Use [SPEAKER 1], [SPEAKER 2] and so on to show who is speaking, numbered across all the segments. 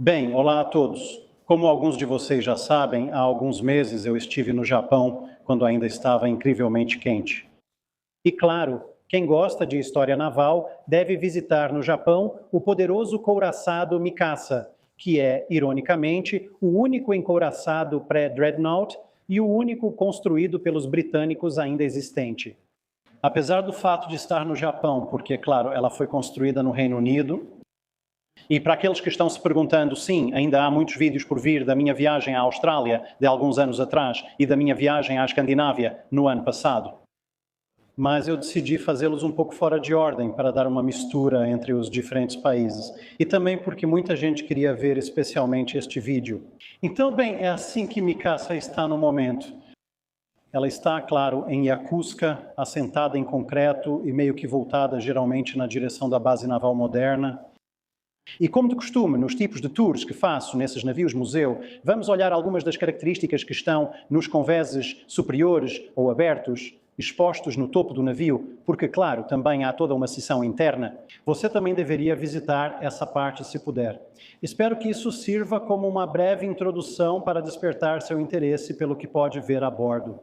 [SPEAKER 1] Bem, olá a todos. Como alguns de vocês já sabem, há alguns meses eu estive no Japão, quando ainda estava incrivelmente quente. E claro, quem gosta de história naval deve visitar no Japão o poderoso couraçado Mikasa, que é, ironicamente, o único encouraçado pré-dreadnought e o único construído pelos britânicos ainda existente. Apesar do fato de estar no Japão, porque, claro, ela foi construída no Reino Unido. E para aqueles que estão se perguntando, sim, ainda há muitos vídeos por vir da minha viagem à Austrália de alguns anos atrás e da minha viagem à Escandinávia no ano passado. Mas eu decidi fazê-los um pouco fora de ordem para dar uma mistura entre os diferentes países. E também porque muita gente queria ver especialmente este vídeo. Então, bem, é assim que Mikasa está no momento. Ela está, claro, em Yokosuka, assentada em concreto e meio que voltada geralmente na direção da base naval moderna. E como de costume, nos tipos de tours que faço nesses navios museu, vamos olhar algumas das características que estão nos convéses superiores ou abertos, expostos no topo do navio, porque, claro, também há toda uma seção interna. Você também deveria visitar essa parte se puder. Espero que isso sirva como uma breve introdução para despertar seu interesse pelo que pode ver a bordo.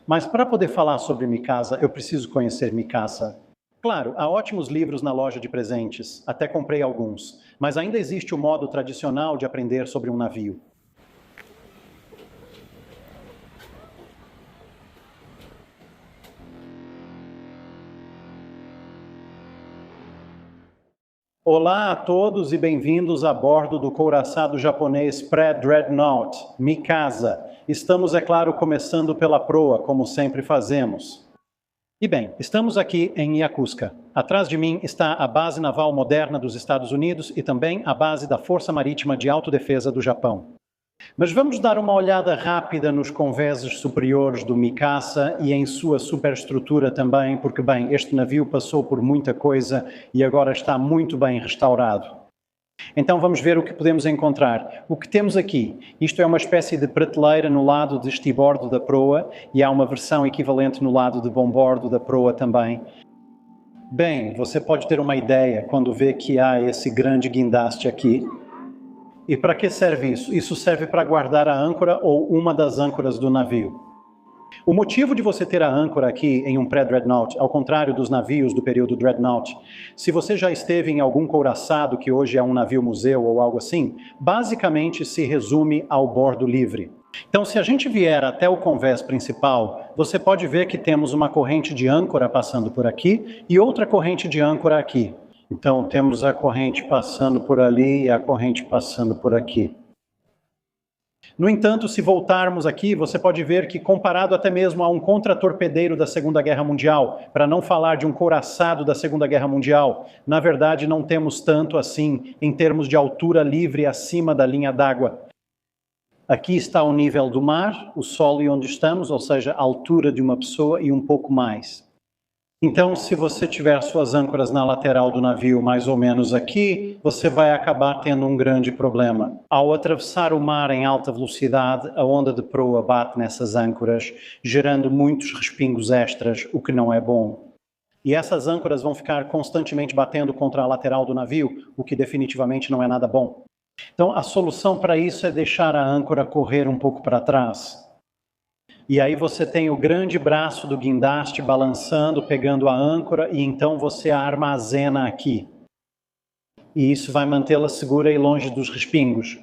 [SPEAKER 1] Mas para poder falar sobre Mikasa, eu preciso conhecer Mikasa. Claro, há ótimos livros na loja de presentes, até comprei alguns, mas ainda existe o modo tradicional de aprender sobre um navio. Olá a todos e bem-vindos a bordo do couraçado japonês pré-dreadnought, Mikasa. Estamos, é claro, começando pela proa, como sempre fazemos. E bem, estamos aqui em Yokosuka. Atrás de mim está a base naval moderna dos Estados Unidos e também a base da Força Marítima de Autodefesa do Japão. Mas vamos dar uma olhada rápida nos convéses superiores do Mikasa e em sua superestrutura também, porque, bem, este navio passou por muita coisa e agora está muito bem restaurado. Então vamos ver o que podemos encontrar. O que temos aqui, isto é uma espécie de prateleira no lado de estibordo da proa e há uma versão equivalente no lado de bombordo da proa também. Bem, você pode ter uma ideia quando vê que há esse grande guindaste aqui. E para que serve isso? Isso serve para guardar a âncora ou uma das âncoras do navio. O motivo de você ter a âncora aqui em um pré-dreadnought, ao contrário dos navios do período dreadnought, se você já esteve em algum couraçado que hoje é um navio museu ou algo assim, basicamente se resume ao bordo livre. Então, se a gente vier até o convés principal, você pode ver que temos uma corrente de âncora passando por aqui e outra corrente de âncora aqui. Então, temos a corrente passando por ali e a corrente passando por aqui. No entanto, se voltarmos aqui, você pode ver que, comparado até mesmo a um contratorpedeiro da Segunda Guerra Mundial, para não falar de um couraçado da Segunda Guerra Mundial, na verdade não temos tanto assim em termos de altura livre acima da linha d'água. Aqui está o nível do mar, o solo e onde estamos, ou seja, a altura de uma pessoa e um pouco mais. Então, se você tiver suas âncoras na lateral do navio, mais ou menos aqui, você vai acabar tendo um grande problema. Ao atravessar o mar em alta velocidade, a onda de proa bate nessas âncoras, gerando muitos respingos extras, o que não é bom. E essas âncoras vão ficar constantemente batendo contra a lateral do navio, o que definitivamente não é nada bom. Então, a solução para isso é deixar a âncora correr um pouco para trás. E aí você tem o grande braço do guindaste balançando, pegando a âncora, e então você a armazena aqui. E isso vai mantê-la segura e longe dos respingos.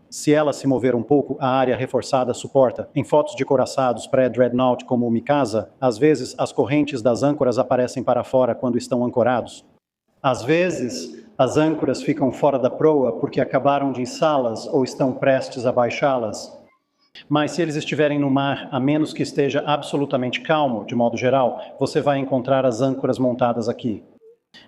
[SPEAKER 1] Se ela se mover um pouco, a área reforçada suporta. Em fotos de couraçados pré-dreadnought como o Mikasa, às vezes as correntes das âncoras aparecem para fora quando estão ancorados. Às vezes, as âncoras ficam fora da proa porque acabaram de içá-las ou estão prestes a baixá-las. Mas se eles estiverem no mar, a menos que esteja absolutamente calmo, de modo geral, você vai encontrar as âncoras montadas aqui.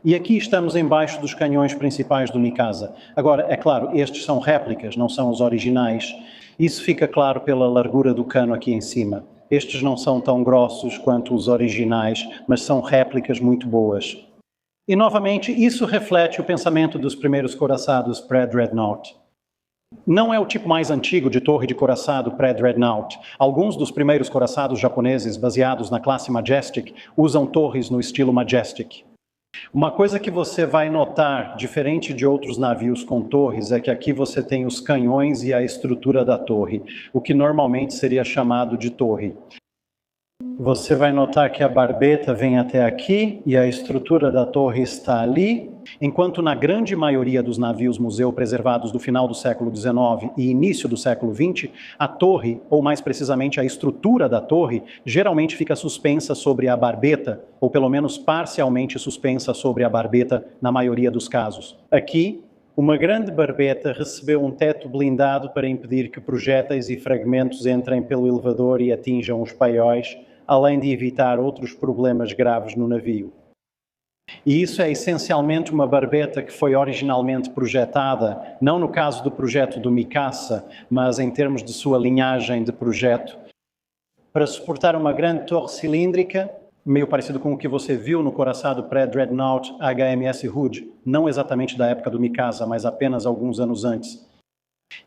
[SPEAKER 1] E aqui estamos embaixo dos canhões principais do Mikasa. Agora, é claro, estes são réplicas, não são os originais. Isso fica claro pela largura do cano aqui em cima. Estes não são tão grossos quanto os originais, mas são réplicas muito boas. E, novamente, isso reflete o pensamento dos primeiros couraçados pré-dreadnought. Não é o tipo mais antigo de torre de couraçado pré-dreadnought. Alguns dos primeiros couraçados japoneses, baseados na classe Majestic, usam torres no estilo Majestic. Uma coisa que você vai notar, diferente de outros navios com torres, é que aqui você tem os canhões e a estrutura da torre, o que normalmente seria chamado de torre. Você vai notar que a barbeta vem até aqui e a estrutura da torre está ali, enquanto na grande maioria dos navios museu preservados do final do século XIX e início do século XX, a torre, ou mais precisamente a estrutura da torre, geralmente fica suspensa sobre a barbeta, ou pelo menos parcialmente suspensa sobre a barbeta na maioria dos casos. Aqui, uma grande barbeta recebeu um teto blindado para impedir que projéteis e fragmentos entrem pelo elevador e atinjam os paióis, além de evitar outros problemas graves no navio. E isso é essencialmente uma barbeta que foi originalmente projetada, não no caso do projeto do Mikasa, mas em termos de sua linhagem de projeto, para suportar uma grande torre cilíndrica, meio parecido com o que você viu no coraçado pré-Dreadnought HMS Hood, não exatamente da época do Mikasa, mas apenas alguns anos antes.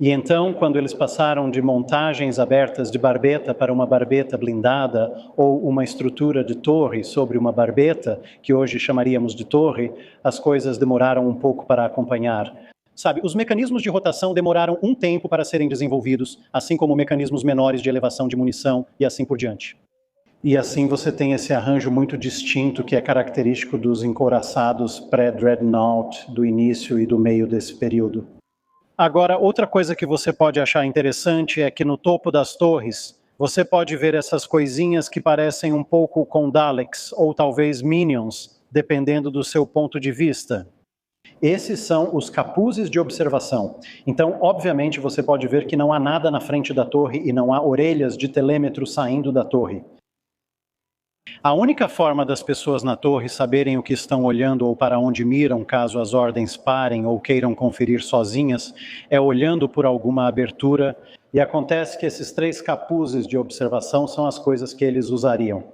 [SPEAKER 1] E então, quando eles passaram de montagens abertas de barbeta para uma barbeta blindada ou uma estrutura de torre sobre uma barbeta, que hoje chamaríamos de torre, as coisas demoraram um pouco para acompanhar. Sabe, os mecanismos de rotação demoraram um tempo para serem desenvolvidos, assim como mecanismos menores de elevação de munição e assim por diante. E assim você tem esse arranjo muito distinto que é característico dos encouraçados pré-Dreadnought do início e do meio desse período. Agora, outra coisa que você pode achar interessante é que no topo das torres, você pode ver essas coisinhas que parecem um pouco com Daleks, ou talvez Minions, dependendo do seu ponto de vista. Esses são os capuzes de observação. Então, obviamente, você pode ver que não há nada na frente da torre e não há orelhas de telêmetro saindo da torre. A única forma das pessoas na torre saberem o que estão olhando ou para onde miram, caso as ordens parem ou queiram conferir sozinhas, é olhando por alguma abertura, e acontece que esses 3 capuzes de observação são as coisas que eles usariam.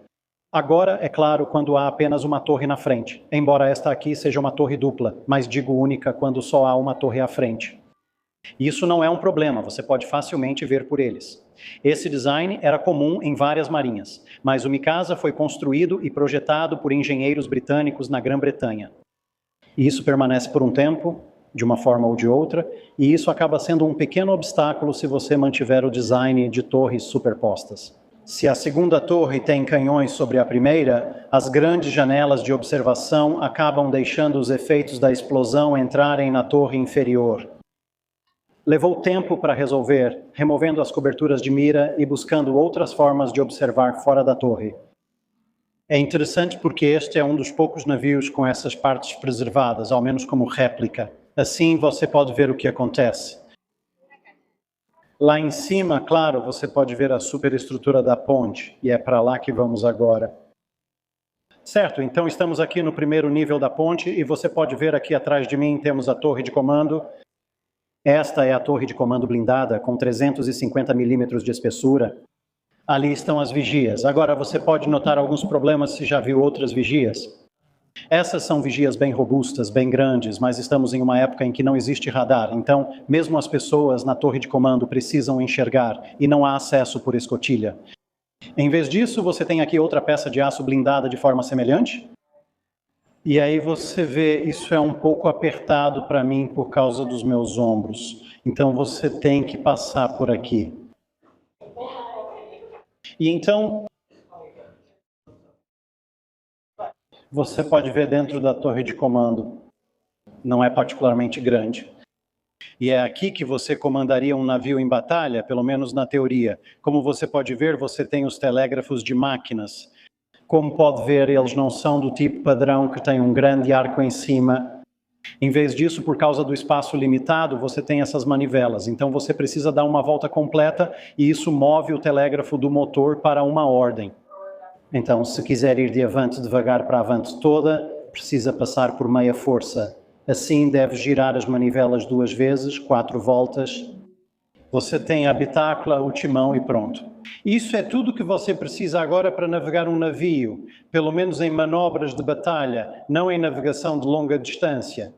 [SPEAKER 1] Agora, é claro, quando há apenas uma torre na frente, embora esta aqui seja uma torre dupla, mas digo única quando só há uma torre à frente. Isso não é um problema, você pode facilmente ver por eles. Esse design era comum em várias marinhas, mas o Mikasa foi construído e projetado por engenheiros britânicos na Grã-Bretanha. E isso permanece por um tempo, de uma forma ou de outra, e isso acaba sendo um pequeno obstáculo se você mantiver o design de torres superpostas. Se a segunda torre tem canhões sobre a primeira, as grandes janelas de observação acabam deixando os efeitos da explosão entrarem na torre inferior. Levou tempo para resolver, removendo as coberturas de mira e buscando outras formas de observar fora da torre. É interessante porque este é um dos poucos navios com essas partes preservadas, ao menos como réplica. Assim você pode ver o que acontece. Lá em cima, claro, você pode ver a superestrutura da ponte, e é para lá que vamos agora. Certo, então estamos aqui no primeiro nível da ponte, e você pode ver aqui atrás de mim temos a torre de comando. Esta é a torre de comando blindada, com 350 milímetros de espessura. Ali estão as vigias. Agora, você pode notar alguns problemas se já viu outras vigias. Essas são vigias bem robustas, bem grandes, mas estamos em uma época em que não existe radar, então, mesmo as pessoas na torre de comando precisam enxergar, e não há acesso por escotilha. Em vez disso, você tem aqui outra peça de aço blindada de forma semelhante. E aí você vê, isso é um pouco apertado para mim por causa dos meus ombros. Então você tem que passar por aqui. E então, você pode ver dentro da torre de comando. Não é particularmente grande. E é aqui que você comandaria um navio em batalha, pelo menos na teoria. Como você pode ver, você tem os telégrafos de máquinas. Como pode ver, eles não são do tipo padrão que tem um grande arco em cima. Em vez disso, por causa do espaço limitado, você tem essas manivelas. Então você precisa dar uma volta completa e isso move o telégrafo do motor para uma ordem. Então, se quiser ir de avante devagar para avante toda, precisa passar por meia força. Assim, deve girar as manivelas 2 vezes, 4 voltas. Você tem a bitácula, o timão e pronto. Isso é tudo que você precisa agora para navegar um navio, pelo menos em manobras de batalha, não em navegação de longa distância.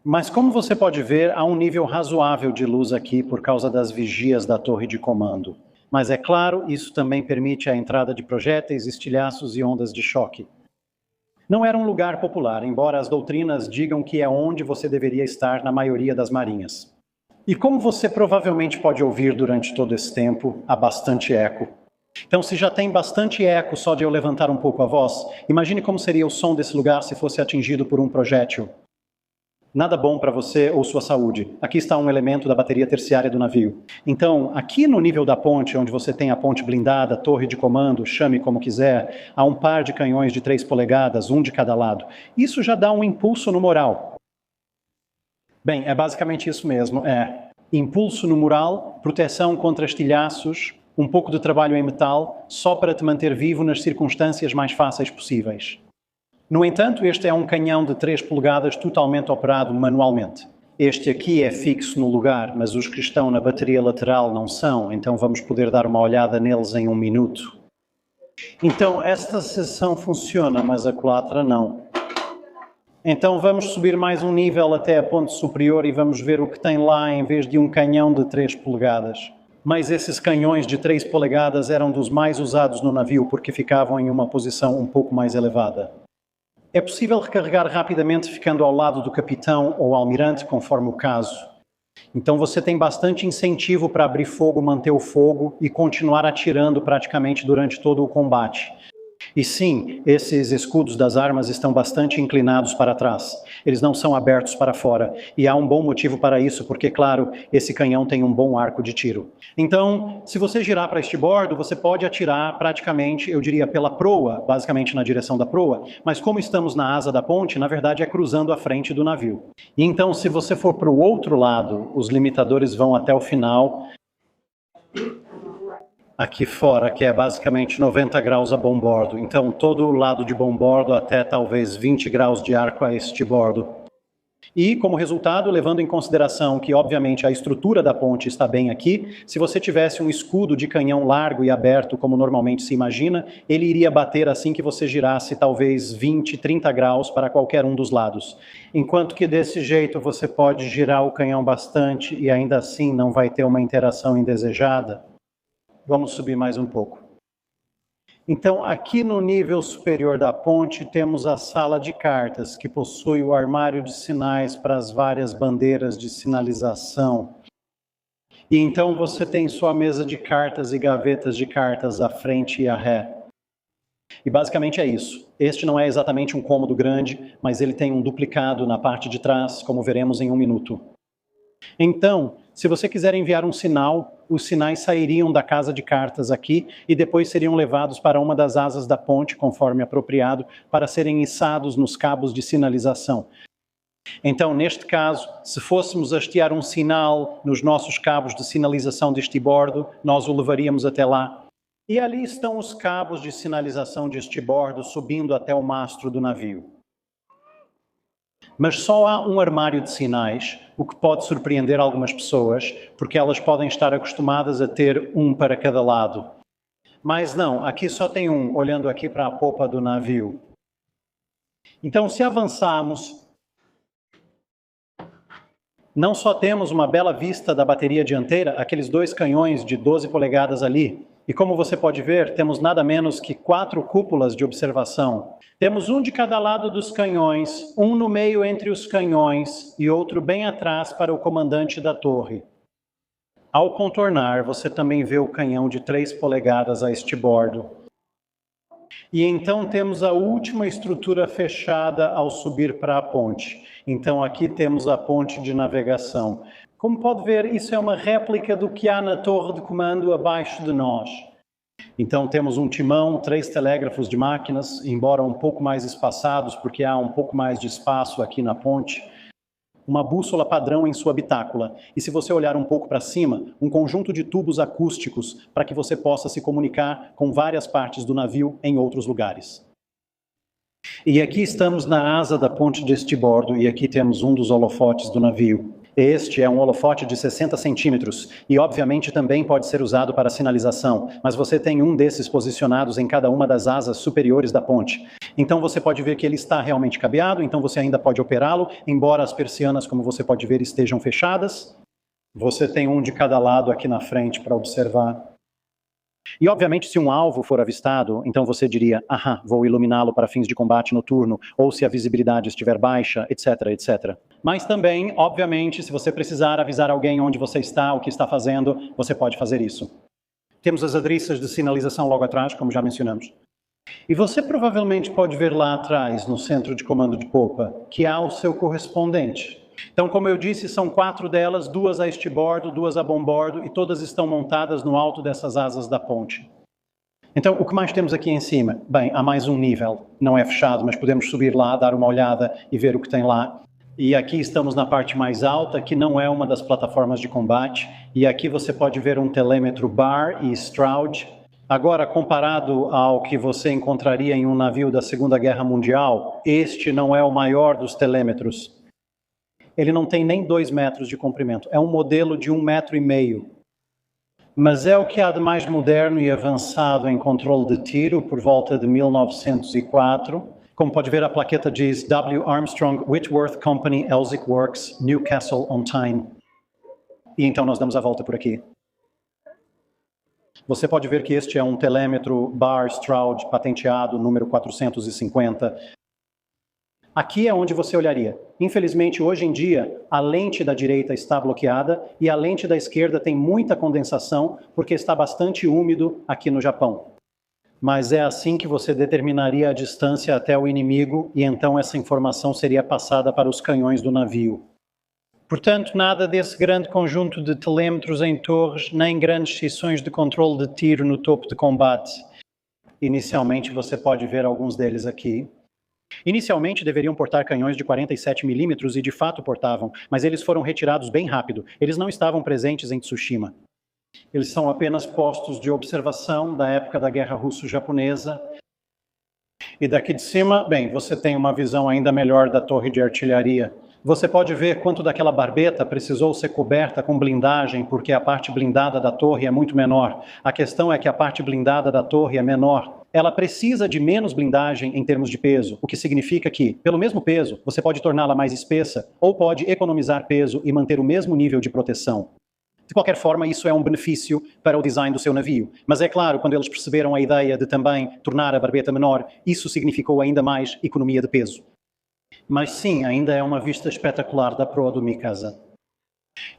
[SPEAKER 1] Mas como você pode ver, há um nível razoável de luz aqui por causa das vigias da torre de comando. Mas é claro, isso também permite a entrada de projéteis, estilhaços e ondas de choque. Não era um lugar popular, embora as doutrinas digam que é onde você deveria estar na maioria das marinhas. E como você provavelmente pode ouvir durante todo esse tempo, há bastante eco. Então, se já tem bastante eco só de eu levantar um pouco a voz, imagine como seria o som desse lugar se fosse atingido por um projétil. Nada bom para você ou sua saúde. Aqui está um elemento da bateria terciária do navio. Então, aqui no nível da ponte, onde você tem a ponte blindada, torre de comando, chame como quiser, há um par de canhões de 3 polegadas, um de cada lado. Isso já dá um impulso no moral. Bem, é basicamente isso mesmo. Impulso no moral, proteção contra estilhaços, um pouco de trabalho em metal, só para te manter vivo nas circunstâncias mais fáceis possíveis. No entanto, este é um canhão de 3 polegadas totalmente operado manualmente. Este aqui é fixo no lugar, mas os que estão na bateria lateral não são, então vamos poder dar uma olhada neles em 1 minuto. Então, esta seção funciona, mas a culatra não. Então vamos subir mais um nível até a ponte superior e vamos ver o que tem lá em vez de um canhão de 3 polegadas. Mas esses canhões de 3 polegadas eram dos mais usados no navio porque ficavam em uma posição um pouco mais elevada. É possível recarregar rapidamente ficando ao lado do capitão ou almirante, conforme o caso. Então você tem bastante incentivo para abrir fogo, manter o fogo e continuar atirando praticamente durante todo o combate. E sim, esses escudos das armas estão bastante inclinados para trás. Eles não são abertos para fora. E há um bom motivo para isso, porque, claro, esse canhão tem um bom arco de tiro. Então, se você girar para este bordo, você pode atirar praticamente, eu diria, pela proa, basicamente na direção da proa, mas como estamos na asa da ponte, na verdade é cruzando a frente do navio. E então, se você for para o outro lado, os limitadores vão até o final, aqui fora, que é basicamente 90 graus a bombordo. Então, todo o lado de bombordo até talvez 20 graus de arco a este bordo. E, como resultado, levando em consideração que, obviamente, a estrutura da ponte está bem aqui, se você tivesse um escudo de canhão largo e aberto, como normalmente se imagina, ele iria bater assim que você girasse talvez 20, 30 graus para qualquer um dos lados. Enquanto que desse jeito você pode girar o canhão bastante e ainda assim não vai ter uma interação indesejada. Vamos subir mais um pouco. Então, aqui no nível superior da ponte, temos a sala de cartas, que possui o armário de sinais para as várias bandeiras de sinalização. E então você tem sua mesa de cartas e gavetas de cartas à frente e à ré. E basicamente é isso. Este não é exatamente um cômodo grande, mas ele tem um duplicado na parte de trás, como veremos em 1 minuto. Então, se você quiser enviar um sinal, os sinais sairiam da casa de cartas aqui e depois seriam levados para uma das asas da ponte, conforme apropriado, para serem içados nos cabos de sinalização. Então, neste caso, se fôssemos hastear um sinal nos nossos cabos de sinalização deste bordo, nós o levaríamos até lá. E ali estão os cabos de sinalização deste bordo subindo até o mastro do navio. Mas só há um armário de sinais, o que pode surpreender algumas pessoas, porque elas podem estar acostumadas a ter um para cada lado. Mas não, aqui só tem um, olhando aqui para a popa do navio. Então, se avançarmos, não só temos uma bela vista da bateria dianteira, aqueles 2 canhões de 12 polegadas ali, e como você pode ver, temos nada menos que 4 cúpulas de observação. Temos um de cada lado dos canhões, um no meio entre os canhões e outro bem atrás para o comandante da torre. Ao contornar, você também vê o canhão de 3 polegadas a este bordo. E então temos a última estrutura fechada ao subir para a ponte. Então aqui temos a ponte de navegação. Como pode ver, isso é uma réplica do que há na torre de comando abaixo de nós. Então temos um timão, 3 telégrafos de máquinas, embora um pouco mais espaçados, porque há um pouco mais de espaço aqui na ponte. Uma bússola padrão em sua bitácula. E se você olhar um pouco para cima, um conjunto de tubos acústicos para que você possa se comunicar com várias partes do navio em outros lugares. E aqui estamos na asa da ponte deste bordo e aqui temos um dos holofotes do navio. Este é um holofote de 60 centímetros e obviamente também pode ser usado para sinalização, mas você tem um desses posicionados em cada uma das asas superiores da ponte. Então você pode ver que ele está realmente cabeado, então você ainda pode operá-lo, embora as persianas, como você pode ver, estejam fechadas. Você tem um de cada lado aqui na frente para observar. E, obviamente, se um alvo for avistado, então você diria, vou iluminá-lo para fins de combate noturno, ou se a visibilidade estiver baixa, etc, etc. Mas também, obviamente, se você precisar avisar alguém onde você está, o que está fazendo, você pode fazer isso. Temos as adriças de sinalização logo atrás, como já mencionamos. E você provavelmente pode ver lá atrás, no centro de comando de popa, que há o seu correspondente. Então, como eu disse, são 4 delas, 2 a estibordo, 2 a bombordo, e todas estão montadas no alto dessas asas da ponte. Então, o que mais temos aqui em cima? Bem, há mais um nível, não é fechado, mas podemos subir lá, dar uma olhada e ver o que tem lá. E aqui estamos na parte mais alta, que não é uma das plataformas de combate, e aqui você pode ver um telêmetro Bar e Stroud. Agora, comparado ao que você encontraria em um navio da Segunda Guerra Mundial, este não é o maior dos telêmetros. Ele não tem nem 2 metros de comprimento, é um modelo de 1,5 metro. Mas é o que há de mais moderno e avançado em controle de tiro por volta de 1904. Como pode ver, a plaqueta diz W. Armstrong Whitworth Company, Elsick Works, Newcastle-on-Tyne. E então nós damos a volta por aqui. Você pode ver que este é um telêmetro Bar Stroud patenteado, número 450. Aqui é onde você olharia. Infelizmente, hoje em dia, a lente da direita está bloqueada e a lente da esquerda tem muita condensação porque está bastante úmido aqui no Japão. Mas é assim que você determinaria a distância até o inimigo e então essa informação seria passada para os canhões do navio. Portanto, nada desse grande conjunto de telêmetros em torres, nem grandes seções de controle de tiro no topo de combate. Inicialmente, você pode ver alguns deles aqui. Inicialmente deveriam portar canhões de 47 milímetros e de fato portavam, mas eles foram retirados bem rápido. Eles não estavam presentes em Tsushima. Eles são apenas postos de observação da época da Guerra Russo-Japonesa. E daqui de cima, bem, você tem uma visão ainda melhor da torre de artilharia. Você pode ver quanto daquela barbeta precisou ser coberta com blindagem, porque a parte blindada da torre é muito menor. A questão é que a parte blindada da torre é menor. Ela precisa de menos blindagem em termos de peso, o que significa que, pelo mesmo peso, você pode torná-la mais espessa ou pode economizar peso e manter o mesmo nível de proteção. De qualquer forma, isso é um benefício para o design do seu navio. Mas é claro, quando eles perceberam a ideia de também tornar a barbeta menor, isso significou ainda mais economia de peso. Mas sim, ainda é uma vista espetacular da proa do Mikasa.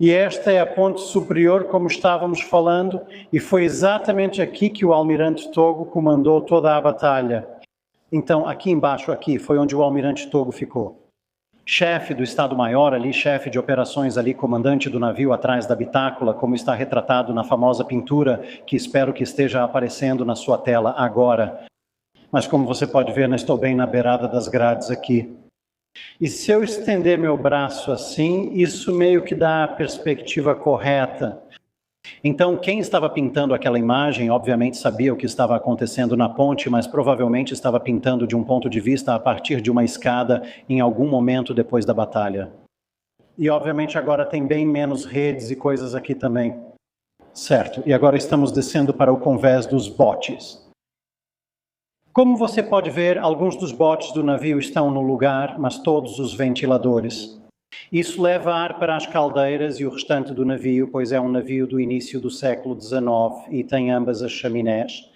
[SPEAKER 1] E esta é a ponte superior, como estávamos falando, e foi exatamente aqui que o almirante Togo comandou toda a batalha. Então, aqui embaixo, aqui, foi onde o almirante Togo ficou. Chefe do Estado-Maior ali, chefe de operações ali, comandante do navio atrás da bitácula, como está retratado na famosa pintura, que espero que esteja aparecendo na sua tela agora. Mas como você pode ver, não estou bem na beirada das grades aqui. E se eu estender meu braço assim, isso meio que dá a perspectiva correta. Então, quem estava pintando aquela imagem, obviamente sabia o que estava acontecendo na ponte, mas provavelmente estava pintando de um ponto de vista a partir de uma escada em algum momento depois da batalha. E obviamente agora tem bem menos redes e coisas aqui também. Certo, e agora estamos descendo para o convés dos botes. Como você pode ver, alguns dos botes do navio estão no lugar, mas todos os ventiladores. Isso leva ar para as caldeiras e o restante do navio, pois é um navio do início do século XIX e tem ambas as chaminés.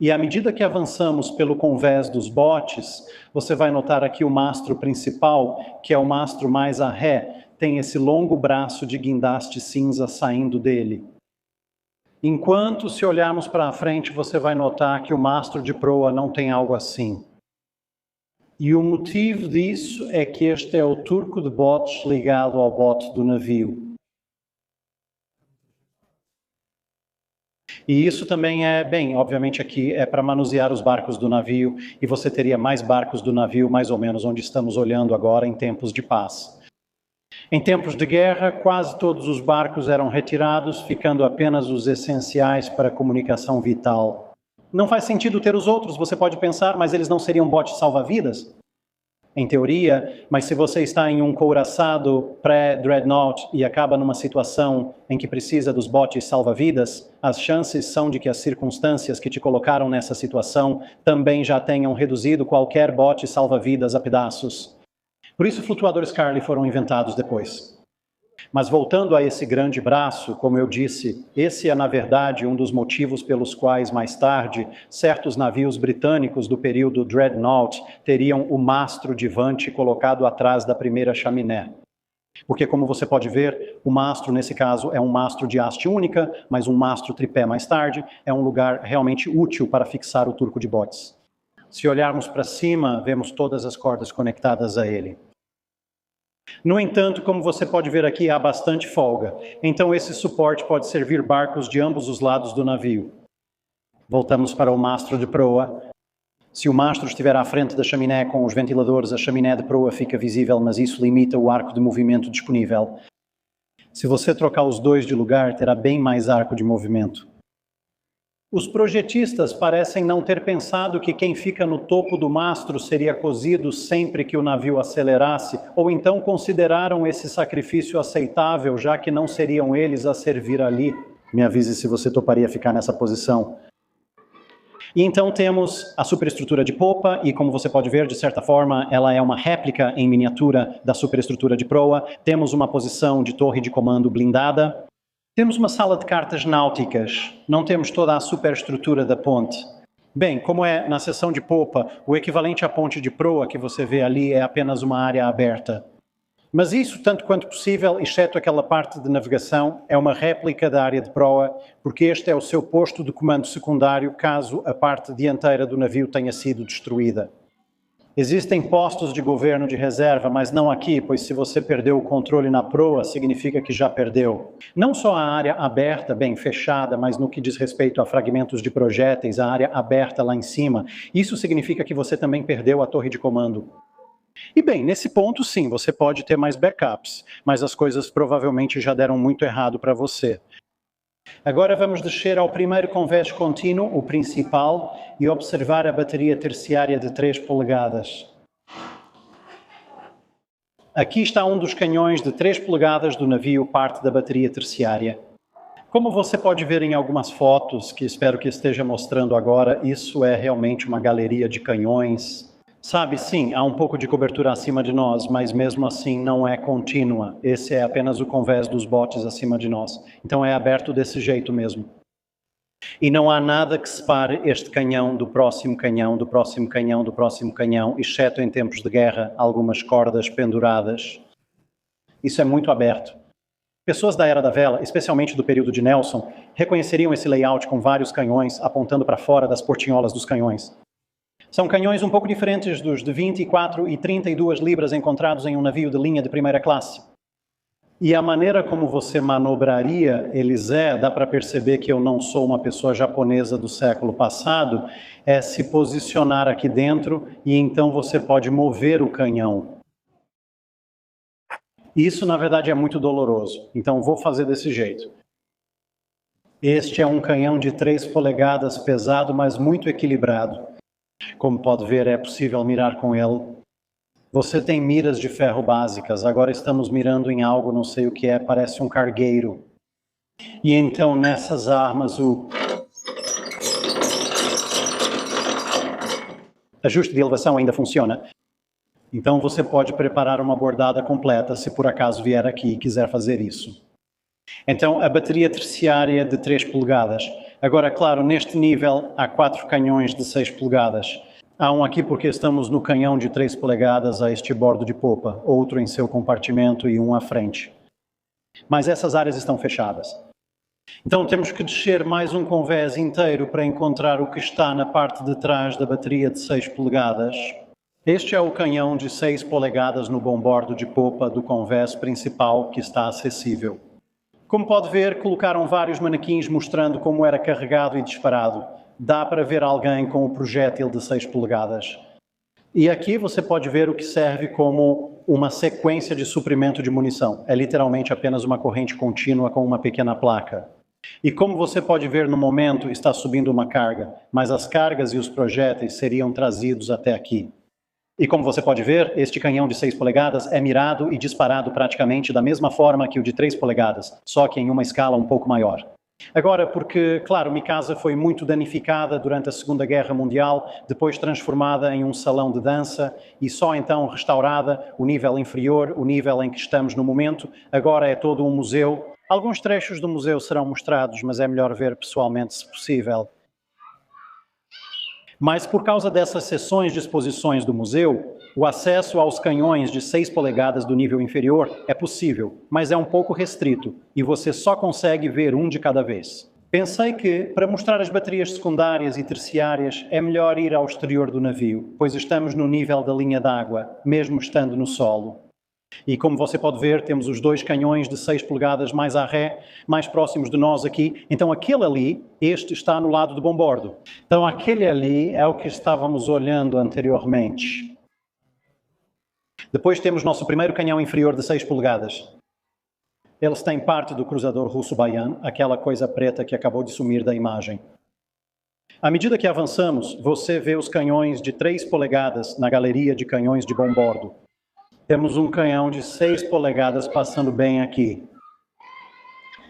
[SPEAKER 1] E à medida que avançamos pelo convés dos botes, você vai notar aqui o mastro principal, que é o mastro mais a ré, tem esse longo braço de guindaste cinza saindo dele. Enquanto, se olharmos para a frente, você vai notar que o mastro de proa não tem algo assim. E o motivo disso é que este é o turco de botes ligado ao bote do navio. E isso também é, bem, obviamente aqui é para manusear os barcos do navio, e você teria mais barcos do navio, mais ou menos onde estamos olhando agora em tempos de paz. Em tempos de guerra, quase todos os barcos eram retirados, ficando apenas os essenciais para a comunicação vital. Não faz sentido ter os outros, você pode pensar, mas eles não seriam botes salva-vidas? Em teoria, mas se você está em um couraçado pré-dreadnought e acaba numa situação em que precisa dos botes salva-vidas, as chances são de que as circunstâncias que te colocaram nessa situação também já tenham reduzido qualquer bote salva-vidas a pedaços. Por isso, flutuadores Carli foram inventados depois. Mas voltando a esse grande braço, como eu disse, esse é na verdade um dos motivos pelos quais mais tarde certos navios britânicos do período Dreadnought teriam o mastro de vante colocado atrás da primeira chaminé. Porque, como você pode ver, o mastro, nesse caso, é um mastro de haste única, mas um mastro tripé mais tarde é um lugar realmente útil para fixar o turco de botes. Se olharmos para cima, vemos todas as cordas conectadas a ele. No entanto, como você pode ver aqui, há bastante folga. Então, esse suporte pode servir barcos de ambos os lados do navio. Voltamos para o mastro de proa. Se o mastro estiver à frente da chaminé com os ventiladores, a chaminé de proa fica visível, mas isso limita o arco de movimento disponível. Se você trocar os dois de lugar, terá bem mais arco de movimento. Os projetistas parecem não ter pensado que quem fica no topo do mastro seria cozido sempre que o navio acelerasse, ou então consideraram esse sacrifício aceitável, já que não seriam eles a servir ali. Me avise se você toparia ficar nessa posição. E então temos a superestrutura de popa, e como você pode ver, de certa forma, ela é uma réplica em miniatura da superestrutura de proa. Temos uma posição de torre de comando blindada. Temos uma sala de cartas náuticas. Não temos toda a superestrutura da ponte. Bem, como é na seção de popa, o equivalente à ponte de proa que você vê ali é apenas uma área aberta. Mas isso, tanto quanto possível, exceto aquela parte de navegação, é uma réplica da área de proa, porque este é o seu posto de comando secundário caso a parte dianteira do navio tenha sido destruída. Existem postos de governo de reserva, mas não aqui, pois se você perdeu o controle na proa, significa que já perdeu. Não só a área aberta, bem fechada, mas no que diz respeito a fragmentos de projéteis, a área aberta lá em cima, isso significa que você também perdeu a torre de comando. E bem, nesse ponto sim, você pode ter mais backups, mas as coisas provavelmente já deram muito errado para você. Agora vamos descer ao primeiro convés contínuo, o principal, e observar a bateria terciária de 3 polegadas. Aqui está um dos canhões de 3 polegadas do navio, parte da bateria terciária. Como você pode ver em algumas fotos, que espero que esteja mostrando agora, isso é realmente uma galeria de canhões. Sabe, sim, há um pouco de cobertura acima de nós, mas mesmo assim não é contínua. Esse é apenas o convés dos botes acima de nós. Então é aberto desse jeito mesmo. E não há nada que separe este canhão do próximo canhão, do próximo canhão, do próximo canhão, exceto em tempos de guerra, algumas cordas penduradas. Isso é muito aberto. Pessoas da Era da Vela, especialmente do período de Nelson, reconheceriam esse layout com vários canhões apontando para fora das portinholas dos canhões. São canhões um pouco diferentes dos de 24 e 32 libras encontrados em um navio de linha de primeira classe. E a maneira como você manobraria eles dá para perceber que eu não sou uma pessoa japonesa do século passado, é se posicionar aqui dentro e então você pode mover o canhão. Isso, na verdade, é muito doloroso, então vou fazer desse jeito. Este é um canhão de 3 polegadas pesado, mas muito equilibrado. Como pode ver, é possível mirar com ele. Você tem miras de ferro básicas, agora estamos mirando em algo, não sei o que é, parece um cargueiro. E então nessas armas o ajuste de elevação ainda funciona. Então você pode preparar uma bordada completa se por acaso vier aqui e quiser fazer isso. Então a bateria terciária de 3 polegadas. Agora, claro, neste nível há 4 canhões de 6 polegadas. Há um aqui porque estamos no canhão de 3 polegadas a este bordo de popa, outro em seu compartimento e um à frente. Mas essas áreas estão fechadas. Então temos que descer mais um convés inteiro para encontrar o que está na parte de trás da bateria de 6 polegadas. Este é o canhão de 6 polegadas no bombordo de popa do convés principal que está acessível. Como pode ver, colocaram vários manequins mostrando como era carregado e disparado. Dá para ver alguém com o projétil de 6 polegadas. E aqui você pode ver o que serve como uma sequência de suprimento de munição. É literalmente apenas uma corrente contínua com uma pequena placa. E como você pode ver no momento, está subindo uma carga, mas as cargas e os projéteis seriam trazidos até aqui. E como você pode ver, este canhão de 6 polegadas é mirado e disparado praticamente da mesma forma que o de 3 polegadas, só que em uma escala um pouco maior. Agora, porque, claro, Mikasa foi muito danificada durante a Segunda Guerra Mundial, depois transformada em um salão de dança e só então restaurada, o nível inferior, o nível em que estamos no momento, agora é todo um museu. Alguns trechos do museu serão mostrados, mas é melhor ver pessoalmente se possível. Mas por causa dessas seções de exposições do museu, o acesso aos canhões de 6 polegadas do nível inferior é possível, mas é um pouco restrito e você só consegue ver um de cada vez. Pensei que, para mostrar as baterias secundárias e terciárias, é melhor ir ao exterior do navio, pois estamos no nível da linha d'água, mesmo estando no solo. E como você pode ver, temos os 2 canhões de 6 polegadas mais à ré, mais próximos de nós aqui. Então aquele ali, este está no lado de bombordo. Então aquele ali é o que estávamos olhando anteriormente. Depois temos nosso primeiro canhão inferior de 6 polegadas. Eles têm parte do cruzador russo Bayan, aquela coisa preta que acabou de sumir da imagem. À medida que avançamos, você vê os canhões de 3 polegadas na galeria de canhões de bombordo. Temos um canhão de 6 polegadas passando bem aqui.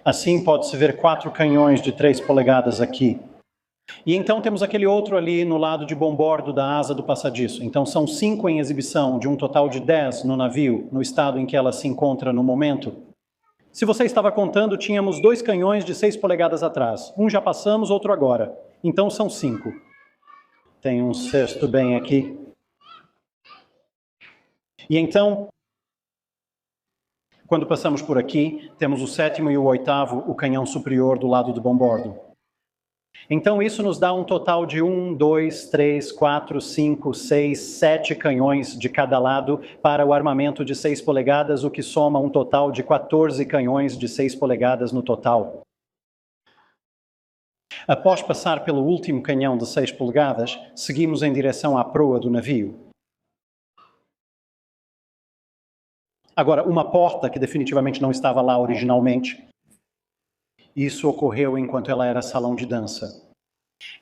[SPEAKER 1] Assim pode-se ver 4 canhões de 3 polegadas aqui. E então temos aquele outro ali no lado de bombordo da asa do passadiço. Então são 5 em exibição, de um total de 10 no navio, no estado em que ela se encontra no momento. Se você estava contando, tínhamos 2 canhões de 6 polegadas atrás. Um já passamos, outro agora. Então são 5. Tem um sexto bem aqui. E então, quando passamos por aqui, temos o 7º e o 8º, o canhão superior do lado de bombordo. Então isso nos dá um total de 1, 2, 3, 4, 5, 6, 7 canhões de cada lado para o armamento de 6 polegadas, o que soma um total de 14 canhões de 6 polegadas no total. Após passar pelo último canhão de 6 polegadas, seguimos em direção à proa do navio. Agora, uma porta que definitivamente não estava lá originalmente. Isso ocorreu enquanto ela era salão de dança.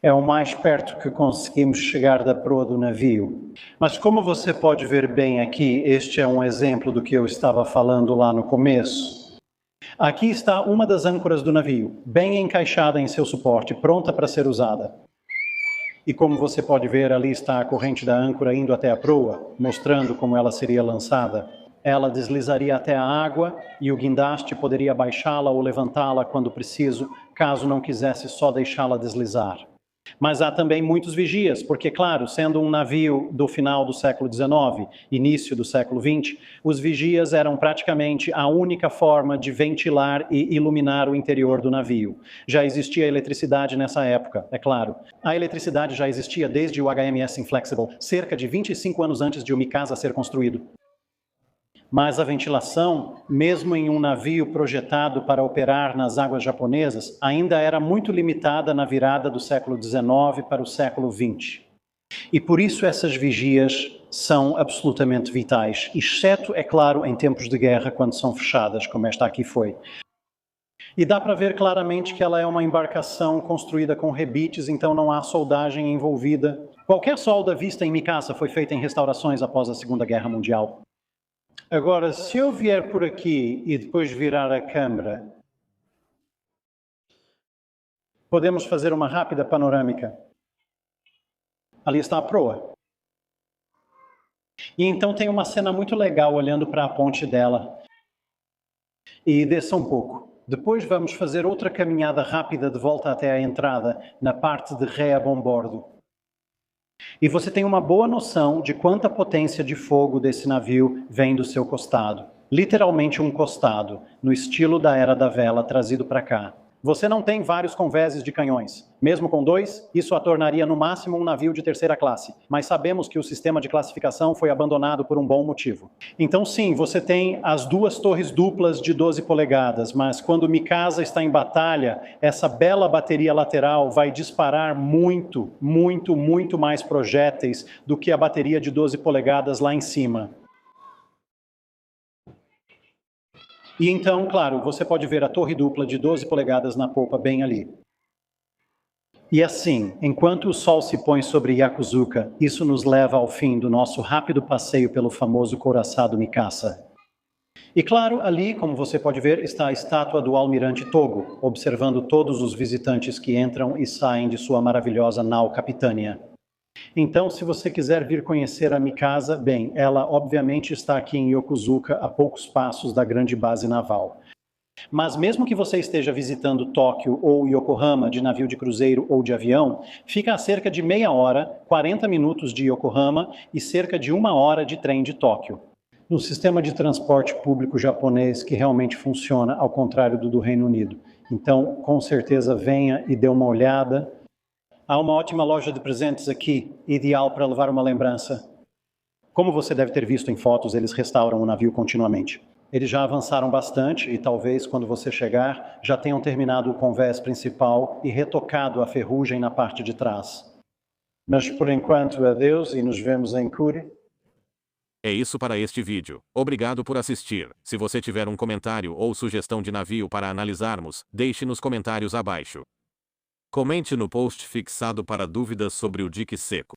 [SPEAKER 1] É o mais perto que conseguimos chegar da proa do navio. Mas como você pode ver bem aqui, este é um exemplo do que eu estava falando lá no começo. Aqui está uma das âncoras do navio, bem encaixada em seu suporte, pronta para ser usada. E como você pode ver, ali está a corrente da âncora indo até a proa, mostrando como ela seria lançada. Ela deslizaria até a água e o guindaste poderia baixá-la ou levantá-la quando preciso, caso não quisesse só deixá-la deslizar. Mas há também muitos vigias, porque, claro, sendo um navio do final do século XIX, início do século XX, os vigias eram praticamente a única forma de ventilar e iluminar o interior do navio. Já existia eletricidade nessa época, é claro. A eletricidade já existia desde o HMS Inflexible, cerca de 25 anos antes de o Mikasa ser construído. Mas a ventilação, mesmo em um navio projetado para operar nas águas japonesas, ainda era muito limitada na virada do século XIX para o século XX. E por isso essas vigias são absolutamente vitais, exceto, é claro, em tempos de guerra, quando são fechadas, como esta aqui foi. E dá para ver claramente que ela é uma embarcação construída com rebites, então não há soldagem envolvida. Qualquer solda vista em Mikasa foi feita em restaurações após a Segunda Guerra Mundial. Agora, se eu vier por aqui e depois virar a câmera, podemos fazer uma rápida panorâmica. Ali está a proa. E então tem uma cena muito legal olhando para a ponte dela. E desça um pouco. Depois vamos fazer outra caminhada rápida de volta até a entrada, na parte de ré a bombordo. E você tem uma boa noção de quanta potência de fogo desse navio vem do seu costado. Literalmente um costado, no estilo da Era da Vela trazido para cá. Você não tem vários convéses de canhões. Mesmo com 2, isso a tornaria no máximo um navio de terceira classe. Mas sabemos que o sistema de classificação foi abandonado por um bom motivo. Então sim, você tem as 2 torres duplas de 12 polegadas, mas quando Mikasa está em batalha, essa bela bateria lateral vai disparar muito mais projéteis do que a bateria de 12 polegadas lá em cima. E então, claro, você pode ver a torre dupla de 12 polegadas na polpa bem ali. E assim, enquanto o sol se põe sobre Yakuzuka, isso nos leva ao fim do nosso rápido passeio pelo famoso couraçado Mikasa. E claro, ali, como você pode ver, está a estátua do almirante Togo, observando todos os visitantes que entram e saem de sua maravilhosa nau Capitânia. Então, se você quiser vir conhecer a Mikasa, bem, ela obviamente está aqui em Yokozuka, a poucos passos da grande base naval. Mas mesmo que você esteja visitando Tóquio ou Yokohama de navio de cruzeiro ou de avião, fica a cerca de meia hora, 40 minutos de Yokohama e cerca de 1 hora de trem de Tóquio. No sistema de transporte público japonês que realmente funciona, ao contrário do Reino Unido. Então, com certeza, venha e dê uma olhada. Há uma ótima loja de presentes aqui, ideal para levar uma lembrança. Como você deve ter visto em fotos, eles restauram o navio continuamente. Eles já avançaram bastante e talvez, quando você chegar, já tenham terminado o convés principal e retocado a ferrugem na parte de trás. Mas, por enquanto, adeus e nos vemos em Kure.
[SPEAKER 2] É isso para este vídeo. Obrigado por assistir. Se você tiver um comentário ou sugestão de navio para analisarmos, deixe nos comentários abaixo. Comente no post fixado para dúvidas sobre o dique seco.